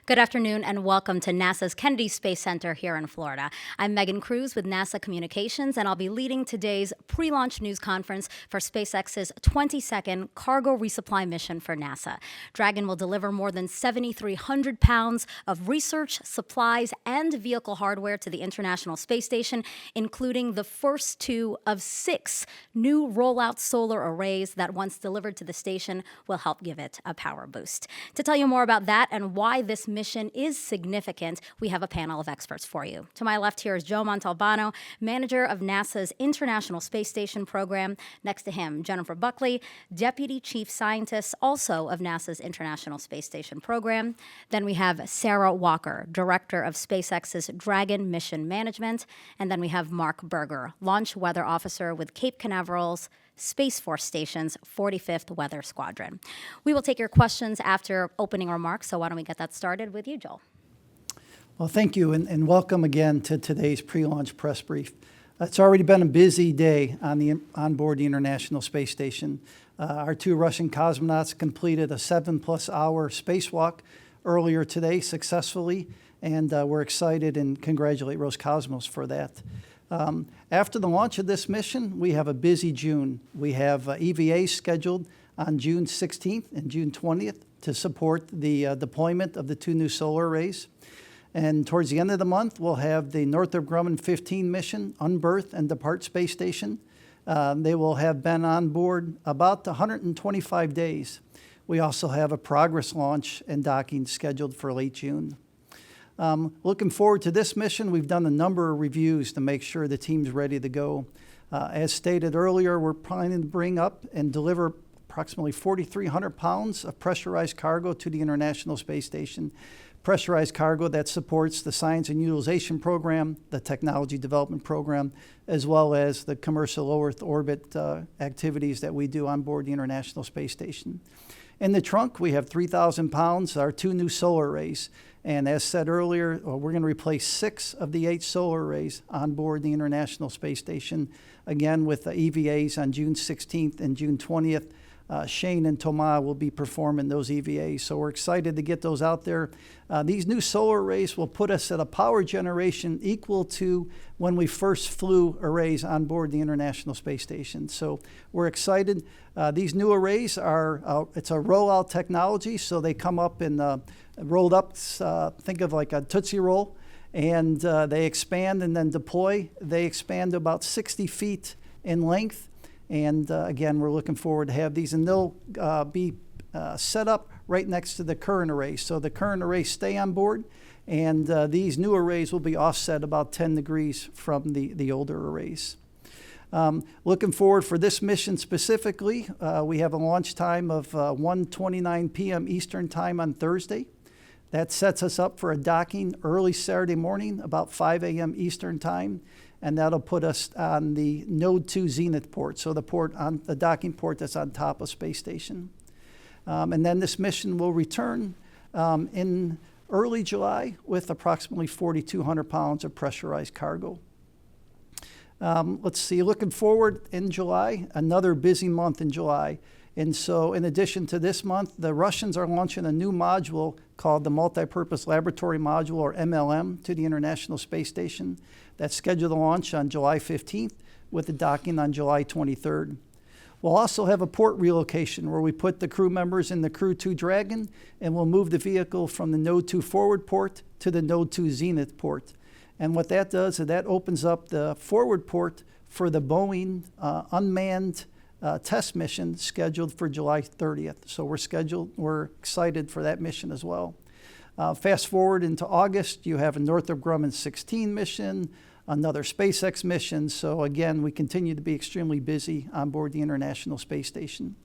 Good afternoon and welcome to NASA's Kennedy Space Center here in Florida. I'm Megan Cruz with NASA Communications, and I'll be leading today's pre-launch news conference for SpaceX's 22nd cargo resupply mission for NASA. Dragon will deliver more than 7,300 pounds of research, supplies, and vehicle hardware to the International Space Station, including the first two of 6 new rollout solar arrays that, once delivered to the station, will help give it a power boost. To tell you more about that and why this mission is significant, we have a panel of experts for you. To my left here is Joe Montalbano, manager of NASA's International Space Station program. Next to him, Jennifer Buckley, deputy chief scientist, also of NASA's International Space Station program. Then we have Sarah Walker, director of SpaceX's Dragon Mission Management. And then we have Mark Berger, launch weather officer with Cape Canaveral's Space Force Station's 45th Weather Squadron. We will take your questions after opening remarks, so why don't we get that started with you, Joel? Well, thank you, and welcome again to today's pre-launch press brief. It's already been a busy day on board the International Space Station. Our 2 Russian cosmonauts completed a 7+ hour spacewalk earlier today successfully, and we're excited and congratulate Roscosmos for that. After the launch of this mission, we have a busy June. We have EVAs scheduled on June 16th and June 20th to support the deployment of the 2 new solar arrays. And towards the end of the month, we'll have the Northrop Grumman 15 mission unberth and depart space station. They will have been on board about 125 days. We also have a Progress launch and docking scheduled for late June. Looking forward to this mission, we've done a number of reviews to make sure the team's ready to go. As stated earlier, we're planning to bring up and deliver approximately 4,300 pounds of pressurized cargo to the International Space Station. Pressurized cargo that supports the Science and Utilization Program, the Technology Development Program, as well as the commercial low Earth orbit activities that we do on board the International Space Station. In the trunk, we have 3,000 pounds, our 2 new solar arrays. And as said earlier, we're going to replace 6 of the 8 solar arrays on board the International Space Station, again with the EVAs on June 16th and June 20th. Shane and Thomas will be performing those EVAs, so we're excited to get those out there. These new solar arrays will put us at a power generation equal to when we first flew arrays on board the International Space Station. So we're excited. These new arrays it's a rollout technology, so they come up in rolled up, think of like a Tootsie Roll, and they expand and then deploy. They expand to about 60 feet in length. And again, we're looking forward to have these, and they'll be set up right next to the current arrays. So the current arrays stay on board, and these new arrays will be offset about 10 degrees from the older arrays. Looking forward for this mission specifically, we have a launch time of 1:29 p.m. Eastern Time on Thursday. That sets us up for a docking early Saturday morning, about 5 a.m. Eastern Time. And that'll put us on the Node 2 Zenith port, so the docking port that's on top of Space Station. And then this mission will return in early July with approximately 4,200 pounds of pressurized cargo. Let's see, looking forward in July, another busy month in July. And so in addition to this month, the Russians are launching a new module called the Multipurpose Laboratory Module, or MLM, to the International Space Station. That's scheduled to launch on July 15th with the docking on July 23rd. We'll also have a port relocation where we put the crew members in the Crew 2 Dragon, and we'll move the vehicle from the Node 2 forward port to the Node 2 Zenith port. And what that does is that opens up the forward port for the Boeing unmanned test mission scheduled for July 30th. So we're excited for that mission as well. Fast forward into August, you have a Northrop Grumman 16 mission, another SpaceX mission. So again, we continue to be extremely busy on board the International Space Station.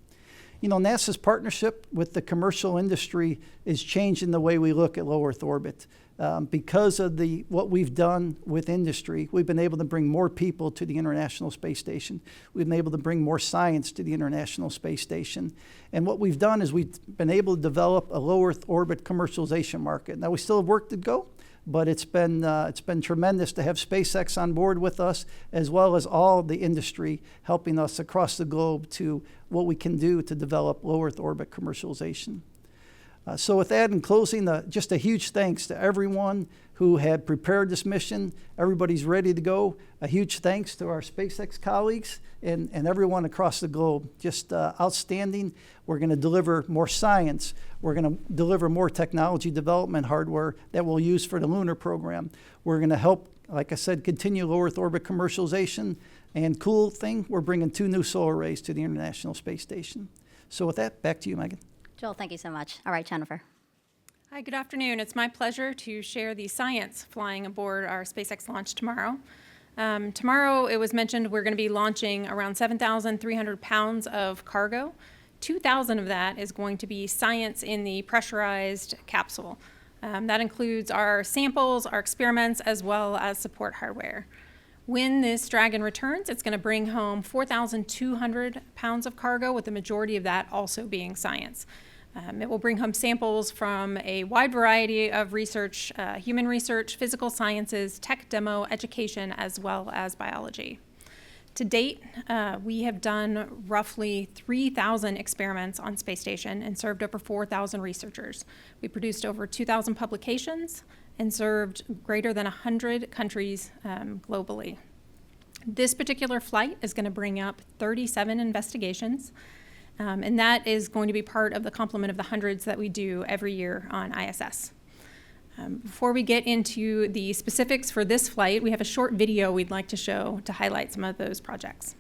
You know, NASA's partnership with the commercial industry is changing the way we look at low Earth orbit. Because of what we've done with industry, we've been able to bring more people to the International Space Station. We've been able to bring more science to the International Space Station. And what we've done is we've been able to develop a low Earth orbit commercialization market. Now, we still have work to go, but it's been tremendous to have SpaceX on board with us, as well as all the industry helping us across the globe to what we can do to develop low Earth orbit commercialization. So with that, in closing, just a huge thanks to everyone who had prepared this mission. Everybody's ready to go. A huge thanks to our SpaceX colleagues and everyone across the globe. Just outstanding. We're going to deliver more science. We're going to deliver more technology development hardware that we'll use for the lunar program. We're going to help, like I said, continue low Earth orbit commercialization. And cool thing, we're bringing 2 new solar arrays to the International Space Station. So with that, back to you, Megan. Joel, thank you so much. All right, Jennifer. Hi, good afternoon. It's my pleasure to share the science flying aboard our SpaceX launch tomorrow. Tomorrow, it was mentioned, we're going to be launching around 7,300 pounds of cargo. 2,000 of that is going to be science in the pressurized capsule. That includes our samples, our experiments, as well as support hardware. When this Dragon returns, it's going to bring home 4,200 pounds of cargo, with the majority of that also being science. It will bring home samples from a wide variety of research, human research, physical sciences, tech demo, education, as well as biology. To date, we have done roughly 3,000 experiments on Space Station and served over 4,000 researchers. We produced over 2,000 publications and served greater than 100 countries globally. This particular flight is going to bring up 37 investigations. And that is going to be part of the complement of the hundreds that we do every year on ISS. Before we get into the specifics for this flight, we have a short video we'd like to show to highlight some of those projects.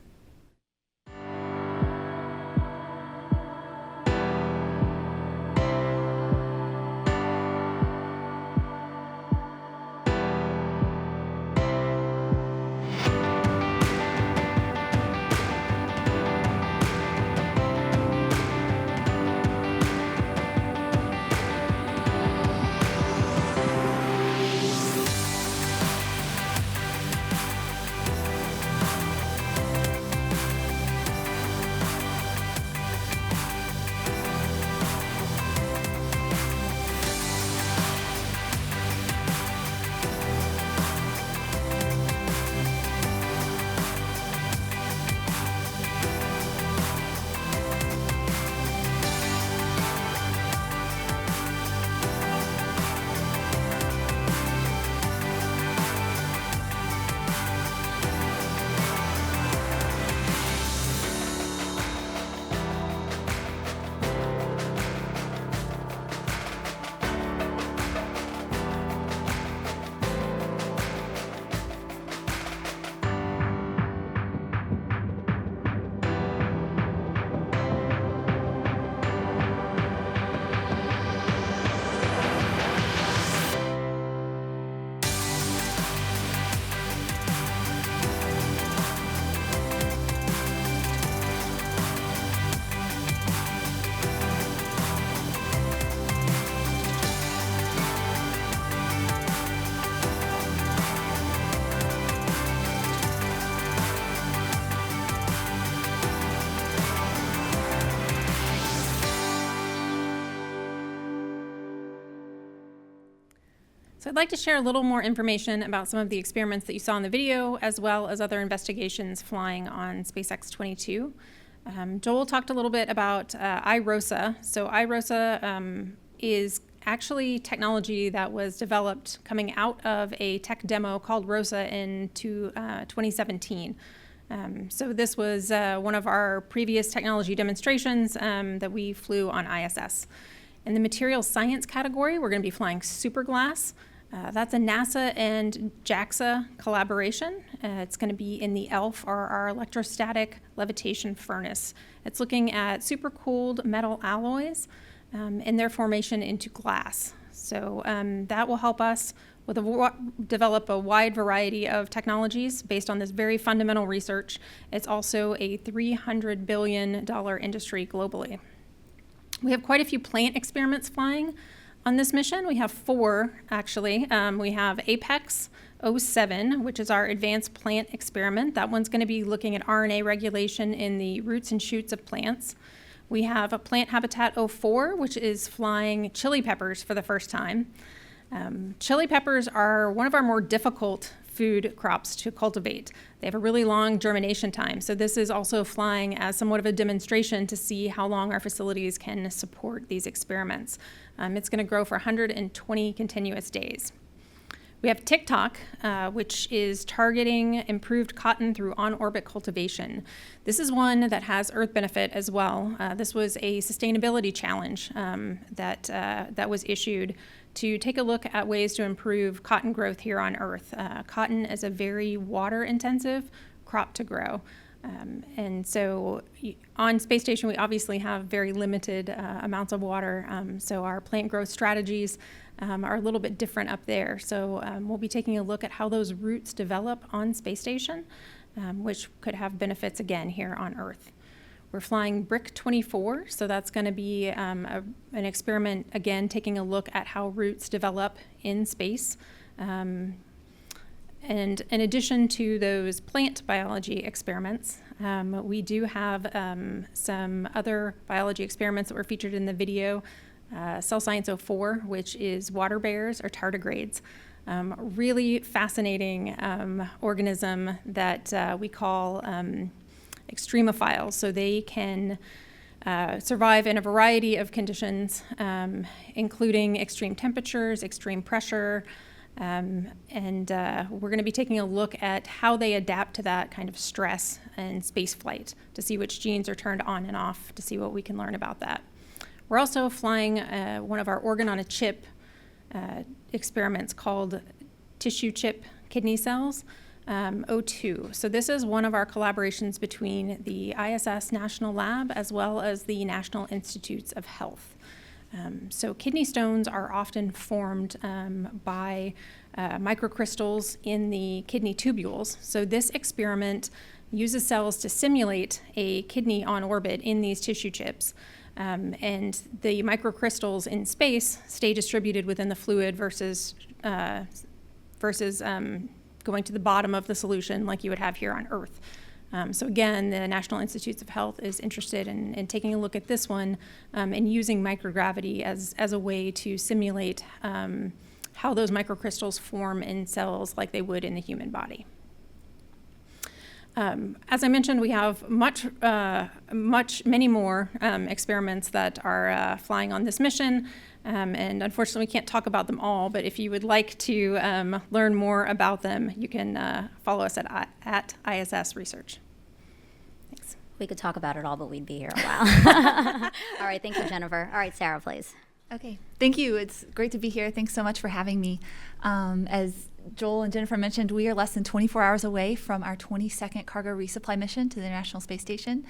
So I'd like to share a little more information about some of the experiments that you saw in the video, as well as other investigations flying on SpaceX 22. Joel talked a little bit about iROSA. So iROSA is actually technology that was developed coming out of a tech demo called ROSA in 2017. So this was one of our previous technology demonstrations that we flew on ISS. In the materials science category, we're going to be flying Superglass. That's a NASA and JAXA collaboration. It's going to be in the ELF, or our electrostatic levitation furnace. It's looking at supercooled metal alloys and their formation into glass. So that will help us develop a wide variety of technologies based on this very fundamental research. It's also a $300 billion industry globally. We have quite a few plant experiments flying on this mission. We have 4, actually. We have Apex 07, which is our advanced plant experiment. That one's going to be looking at RNA regulation in the roots and shoots of plants. We have a Plant Habitat 04, which is flying chili peppers for the first time. Chili peppers are one of our more difficult food crops to cultivate. They have a really long germination time. So this is also flying as somewhat of a demonstration to see how long our facilities can support these experiments. It's going to grow for 120 continuous days. We have TikTok, which is targeting improved cotton through on-orbit cultivation. This is one that has Earth benefit as well. This was a sustainability challenge that was issued to take a look at ways to improve cotton growth here on Earth. Cotton is a very water-intensive crop to grow. And so on Space Station, we obviously have very limited amounts of water. So our plant growth strategies are a little bit different up there. So we'll be taking a look at how those roots develop on Space Station, which could have benefits again here on Earth. We're flying Brick 24, so that's going to be an experiment, again, taking a look at how roots develop in space. And in addition to those plant biology experiments, we do have some other biology experiments that were featured in the video. Cell Science 04, which is water bears or tardigrades. Really fascinating organism that we call extremophiles. So they can survive in a variety of conditions, including extreme temperatures, extreme pressure, and we're going to be taking a look at how they adapt to that kind of stress in space flight to see which genes are turned on and off, to see what we can learn about that. We're also flying one of our organ on a chip experiments called tissue chip kidney cells, O2. So this is one of our collaborations between the ISS National Lab as well as the National Institutes of Health. So kidney stones are often formed by microcrystals in the kidney tubules. So this experiment uses cells to simulate a kidney on orbit in these tissue chips. And the microcrystals in space stay distributed within the fluid versus going to the bottom of the solution like you would have here on Earth. So again, the National Institutes of Health is interested in taking a look at this one and using microgravity as a way to simulate how those microcrystals form in cells like they would in the human body. As I mentioned, we have many more experiments that are flying on this mission, and unfortunately we can't talk about them all, but if you would like to learn more about them, you can follow us at ISS Research. Thanks. We could talk about it all, but we'd be here a while. All right, thank you, Jennifer. All right, Sarah, please. Okay, thank you. It's great to be here. Thanks so much for having me. As Joel and Jennifer mentioned, we are less than 24 hours away from our 22nd cargo resupply mission to the International Space Station.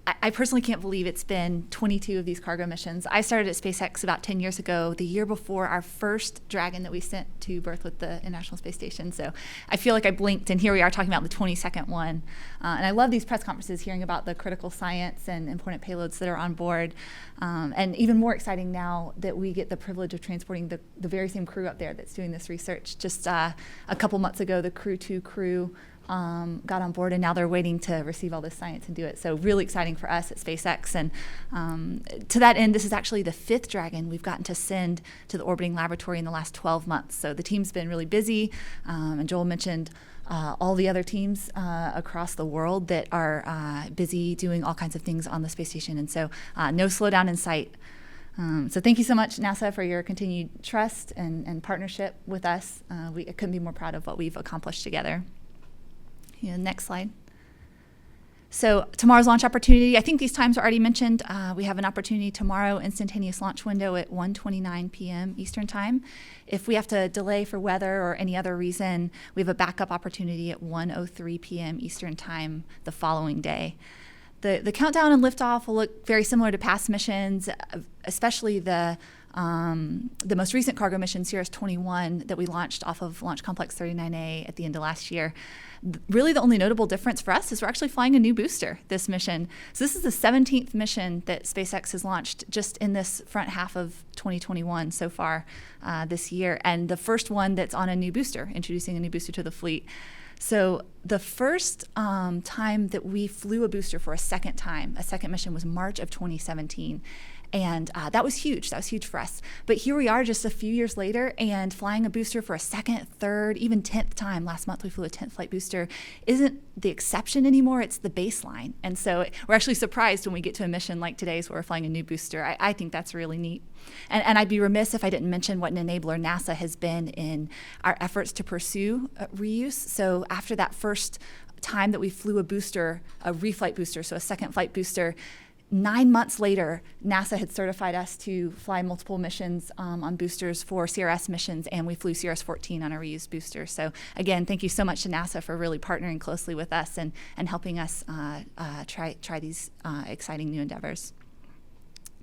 I personally can't believe it's been 22 of these cargo missions. I started at SpaceX about 10 years ago, the year before our first Dragon that we sent to berth with the International Space Station. So I feel like I blinked, and here we are talking about the 22nd one. And I love these press conferences, hearing about the critical science and important payloads that are on board. And even more exciting now that we get the privilege of transporting the very same crew up there that's doing this research. Just a couple months ago, the Crew 2 crew got on board, and now they're waiting to receive all this science and do it. So really exciting for us at SpaceX. And to that end, this is actually the 5th Dragon we've gotten to send to the orbiting laboratory in the last 12 months. So the team's been really busy. And Joel mentioned all the other teams across the world that are busy doing all kinds of things on the space station. And so no slowdown in sight. So thank you so much, NASA, for your continued trust and partnership with us. We couldn't be more proud of what we've accomplished together. Next slide. So tomorrow's launch opportunity, I think these times are already mentioned. We have an opportunity tomorrow, instantaneous launch window at 1:29 p.m. Eastern Time. If we have to delay for weather or any other reason, we have a backup opportunity at 1:03 p.m. Eastern Time the following day. The countdown and liftoff will look very similar to past missions, especially the most recent cargo mission, CRS-22, that we launched off of Launch Complex 39A at the end of last year. Really, the only notable difference for us is we're actually flying a new booster this mission. So this is the 17th mission that SpaceX has launched just in this front half of 2021 so far this year, and the first one that's on a new booster, introducing a new booster to the fleet. So the first time that we flew a booster for a second mission was March of 2017. And that was huge. That was huge for us. But here we are just a few years later and flying a booster for a second, third, even 10th time. Last month we flew a 10th flight booster. Isn't the exception anymore, it's the baseline. And so we're actually surprised when we get to a mission like today's where we're flying a new booster. I think that's really neat. And I'd be remiss if I didn't mention what an enabler NASA has been in our efforts to pursue reuse. So after that first time that we flew a booster, a reflight booster, so a second flight booster, 9 months later, NASA had certified us to fly multiple missions on boosters for CRS missions, and we flew CRS-14 on a reused booster. So again, thank you so much to NASA for really partnering closely with us and helping us try these exciting new endeavors.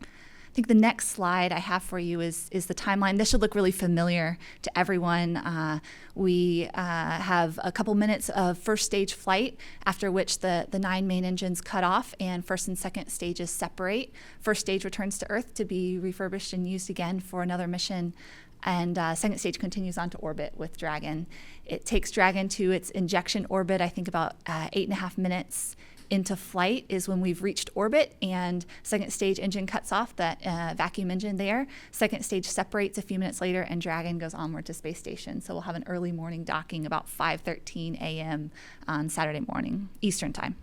I think the next slide I have for you is the timeline. This should look really familiar to everyone. We have a couple minutes of first stage flight, after which the 9 main engines cut off and first and second stages separate. First stage returns to Earth to be refurbished and used again for another mission. And second stage continues on to orbit with Dragon. It takes Dragon to its injection orbit, I think about 8.5 minutes into flight is when we've reached orbit, and second stage engine cuts off, that vacuum engine there. Second stage separates a few minutes later, and Dragon goes onward to space station. So we'll have an early morning docking about 5:13 a.m. on Saturday morning, Eastern time.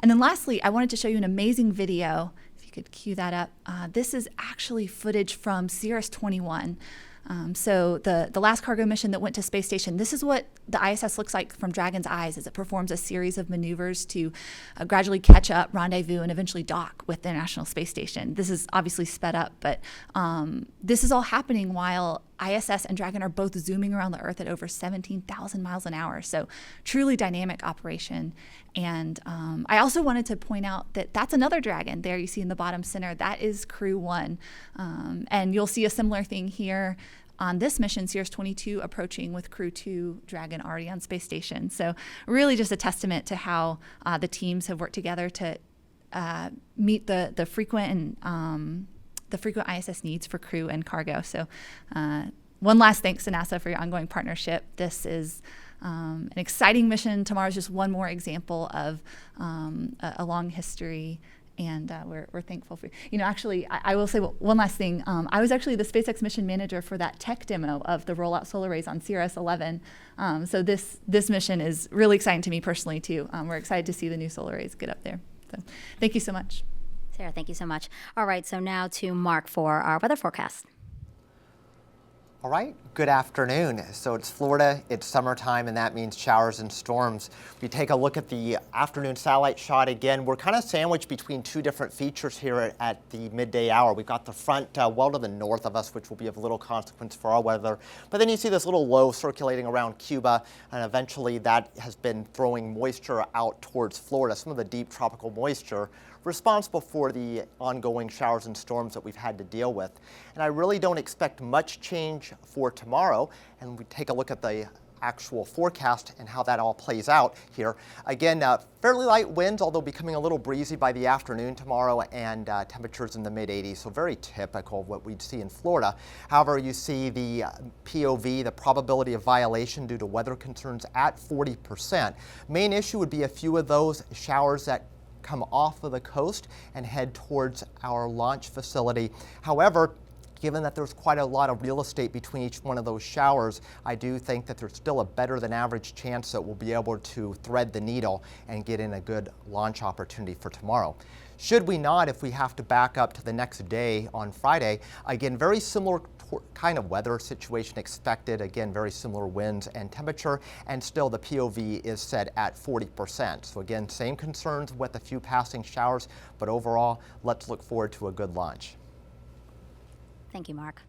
And then lastly, I wanted to show you an amazing video. If you could cue that up. This is actually footage from CRS-21. So the last cargo mission that went to space station, this is what the ISS looks like from Dragon's eyes as it performs a series of maneuvers to gradually catch up, rendezvous, and eventually dock with the International Space Station. This is obviously sped up, but this is all happening while ISS and Dragon are both zooming around the Earth at over 17,000 miles an hour. So truly dynamic operation. And I also wanted to point out that that's another Dragon there you see in the bottom center. That is Crew 1. And you'll see a similar thing here on this mission, CRS-22, approaching with Crew 2 Dragon already on space station. So really just a testament to how the teams have worked together to meet the frequent and the frequent ISS needs for crew and cargo. So one last thanks to NASA for your ongoing partnership. This is an exciting mission. Tomorrow's just one more example of a long history, and we're thankful for you. Actually, I will say one last thing. I was actually the SpaceX mission manager for that tech demo of the rollout solar arrays on CRS-11. So this mission is really exciting to me personally too. We're excited to see the new solar arrays get up there. So thank you so much. Sarah, thank you so much. All right, so now to Mark for our weather forecast. All right, good afternoon. So it's Florida, it's summertime, and that means showers and storms. We take a look at the afternoon satellite shot again. We're kind of sandwiched between two different features here at the midday hour. We've got the front well to the north of us, which will be of little consequence for our weather. But then you see this little low circulating around Cuba, and eventually that has been throwing moisture out towards Florida, some of the deep tropical moisture responsible for the ongoing showers and storms that we've had to deal with. And I really don't expect much change for tomorrow. And we take a look at the actual forecast and how that all plays out here. Again, fairly light winds, although becoming a little breezy by the afternoon tomorrow, and temperatures in the mid-80s, so very typical of what we'd see in Florida. However, you see the POV, the probability of violation due to weather concerns, at 40%. Main issue would be a few of those showers that come off of the coast and head towards our launch facility. However, given that there's quite a lot of real estate between each one of those showers, I do think that there's still a better than average chance that we'll be able to thread the needle and get in a good launch opportunity for tomorrow. Should we not, if we have to back up to the next day on Friday, again, very similar kind of weather situation expected. Again, very similar winds and temperature, and still the POV is set at 40%. So again, same concerns with a few passing showers, but overall, let's look forward to a good launch. Thank you, Mark.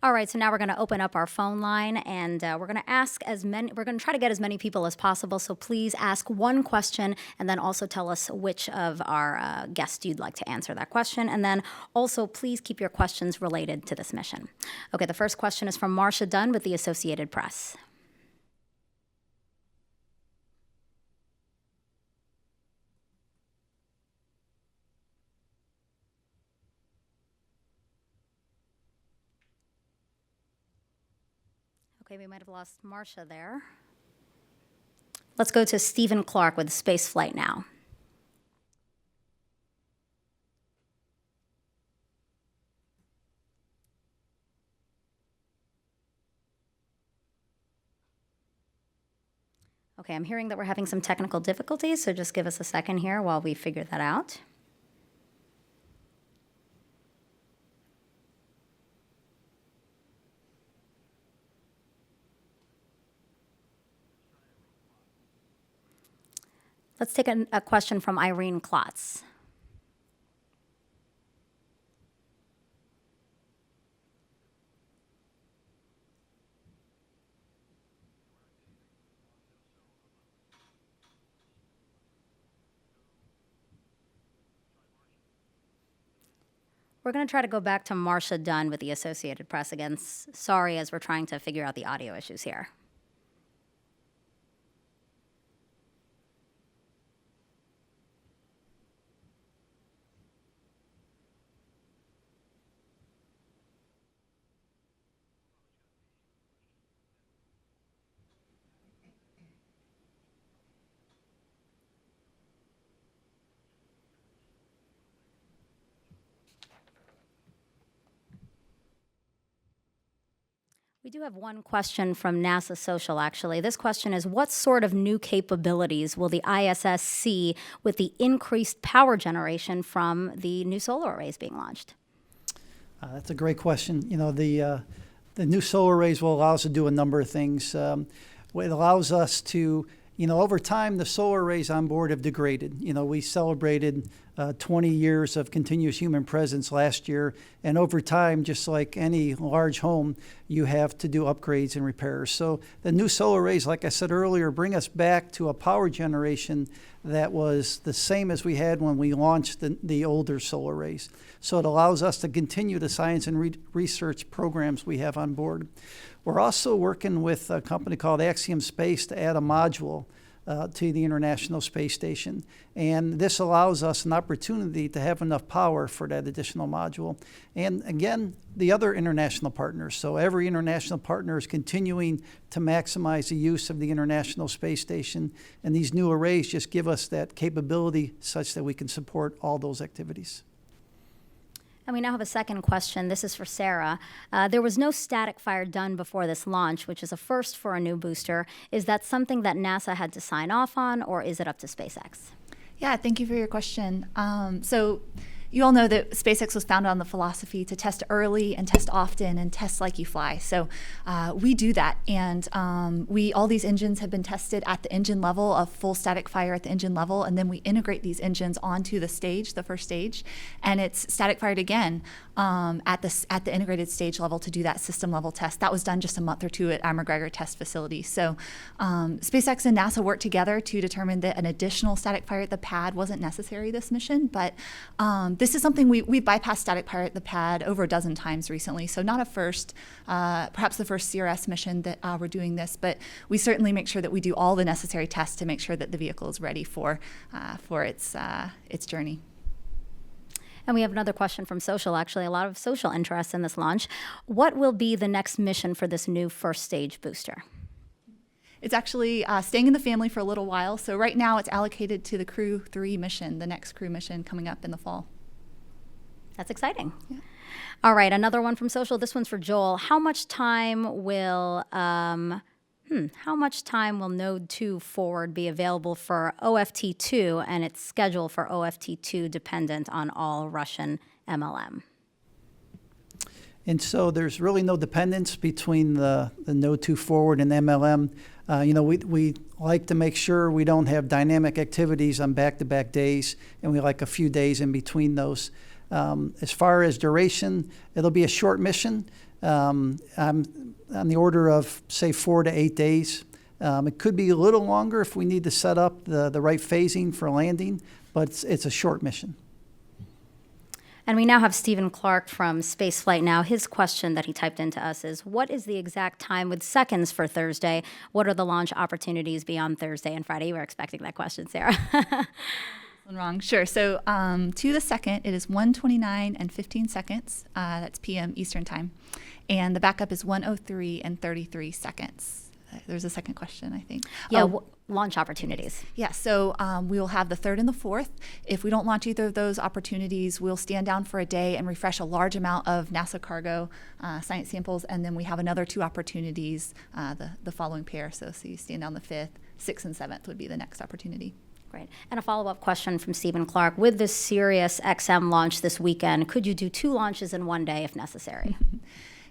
All right, so now we're going to open up our phone line, and we're going to try to get as many people as possible. So please ask one question, and then also tell us which of our guests you'd like to answer that question. And then also please keep your questions related to this mission. Okay, the first question is from Marcia Dunn with the Associated Press. Okay, we might have lost Marcia there. Let's go to Stephen Clark with Spaceflight Now. Okay, I'm hearing that we're having some technical difficulties, so just give us a second here while we figure that out. Let's take a question from Irene Klotz. We're going to try to go back to Marcia Dunn with the Associated Press again. Sorry, as we're trying to figure out the audio issues here. We do have one question from NASA Social, actually. This question is, what sort of new capabilities will the ISS see with the increased power generation from the new solar arrays being launched? That's a great question. You know, the new solar arrays will allow us to do a number of things. It allows us to, you know, over time, the solar arrays on board have degraded. You know, we celebrated 20 years of continuous human presence last year, and over time, just like any large home, you have to do upgrades and repairs. So the new solar arrays, like I said earlier, bring us back to a power generation that was the same as we had when we launched the older solar arrays. So it allows us to continue the science and research programs we have on board. We're also working with a company called Axiom Space to add a module to the International Space Station. And this allows us an opportunity to have enough power for that additional module. And again, the other international partners. So every international partner is continuing to maximize the use of the International Space Station. And these new arrays just give us that capability such that we can support all those activities. And we now have a second question. This is for Sarah. There was no static fire done before this launch, which is a first for a new booster. Is that something that NASA had to sign off on, or is it up to SpaceX? Yeah, thank you for your question. So you all know that SpaceX was founded on the philosophy to test early and test often and test like you fly. So we do that. And all these engines have been tested at the engine level of full static fire at the engine level. And then we integrate these engines onto the stage, the first stage. And it's static fired again at the integrated stage level to do that system level test. That was done just a month or two at our McGregor test facility. So SpaceX and NASA worked together to determine that an additional static fire at the pad wasn't necessary this mission. But this is something we bypassed static fire at the pad over a dozen times recently, so not a first, perhaps the first CRS mission that we're doing this, but we certainly make sure that we do all the necessary tests to make sure that the vehicle is ready for its journey. And we have another question from Social, actually, a lot of social interest in this launch. What will be the next mission for this new first stage booster? It's actually staying in the family for a little while, so right now it's allocated to the Crew 3 mission, the next Crew mission coming up in the fall. That's exciting. Yeah. All right, another one from Social. This one's for Joel. How much time will Node 2 forward be available for OFT2 and its schedule for OFT2 dependent on all Russian MLM? And so there's really no dependence between the Node 2 forward and MLM. We like to make sure we don't have dynamic activities on back-to-back days, and we like a few days in between those. As far as duration, it'll be a short mission on the order of, say, 4 to 8 days. It could be a little longer if we need to set up the right phasing for landing, but it's a short mission. And we now have Stephen Clark from Spaceflight Now. His question that he typed into us is, what is the exact time with seconds for Thursday? What are the launch opportunities beyond Thursday and Friday? You were expecting that question, Sarah. Wrong. Sure. So to the second, it is 1:29 and 15 seconds. That's p.m. Eastern time. And the backup is 1:03 and 33 seconds. there's a second question, I think. Yeah, Oh, launch opportunities. yeah, so we will have the 3rd and the 4th. If we don't launch either of those opportunities, we'll stand down for a day and refresh a large amount of NASA cargo science samples, and then we have another 2 opportunities the following pair. So you stand down the 5th, 6th, and 7th would be the next opportunity. Great. And a follow-up question from Stephen Clark. With this Sirius XM launch this weekend, could you do 2 launches in one day if necessary?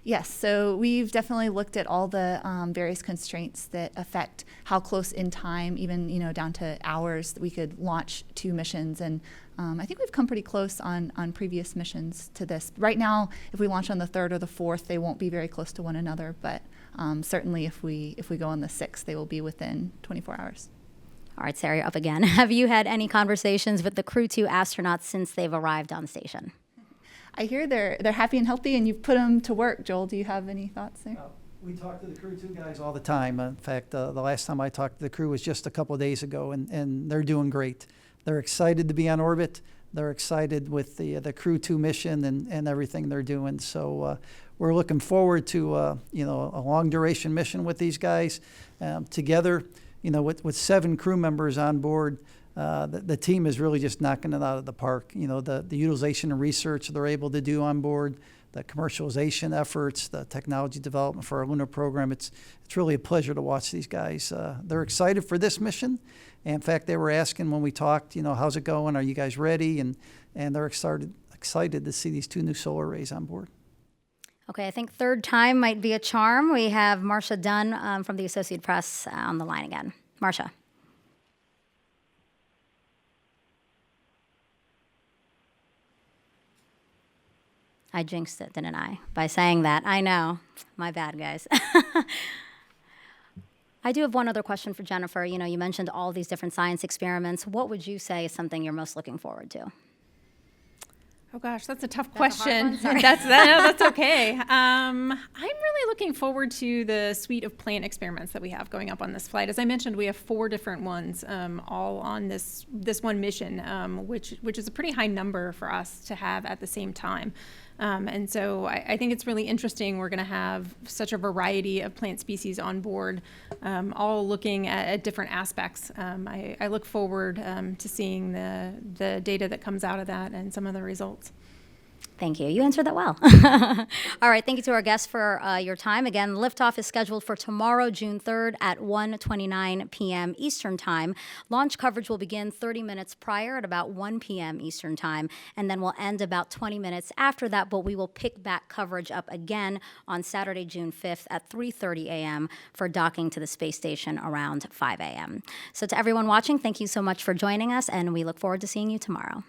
Yes, so we've definitely looked at all the various constraints that affect how close in time, even down to hours, that we could launch 2 missions. And I think we've come pretty close on previous missions to this. Right now, if we launch on the 3rd or the 4th, they won't be very close to one another. But certainly, if we go on the 6th, they will be within 24 hours. All right, Sarah, you're up again. Have you had any conversations with the Crew 2 astronauts since they've arrived on station? I hear they're happy and healthy, and you've put them to work. Joel, do you have any thoughts there? We talk to the Crew 2 guys all the time. In fact, the last time I talked to the crew was just a couple of days ago, and they're doing great. They're excited to be on orbit. They're excited with the Crew 2 mission and everything they're doing. So we're looking forward to a long duration mission with these guys together. With 7 crew members on board, the team is really just knocking it out of the park. The utilization and research they're able to do on board, the commercialization efforts, the technology development for our lunar program. It's really a pleasure to watch these guys. They're excited for this mission. And in fact, they were asking when we talked, how's it going? Are you guys ready? And they're excited to see these 2 new solar arrays on board. Okay, I think 3rd time might be a charm. We have Marcia Dunn from the Associated Press on the line again. Marcia. I jinxed it, didn't I? By saying that. I know. My bad, guys. I do have one other question for Jennifer. You mentioned all these different science experiments. What would you say is something you're most looking forward to? Oh gosh, that's a tough That's a hard question. one? Sorry. That's okay. I'm really looking forward to the suite of plant experiments that we have going up on this flight. As I mentioned, we have 4 different ones, all on this one mission, which is a pretty high number for us to have at the same time. And so I think it's really interesting. We're going to have such a variety of plant species on board, all looking at different aspects. I look forward to seeing the data that comes out of that and some of the results. Thank you. You answered that well. All right. Thank you to our guests for your time. Again, liftoff is scheduled for tomorrow, June 3rd at 1:29 p.m. Eastern Time. Launch coverage will begin 30 minutes prior at about 1 p.m. Eastern Time, and then will end about 20 minutes after that, but we will pick back coverage up again on Saturday, June 5th at 3:30 a.m. for docking to the space station around 5 a.m. So to everyone watching, thank you so much for joining us, and we look forward to seeing you tomorrow.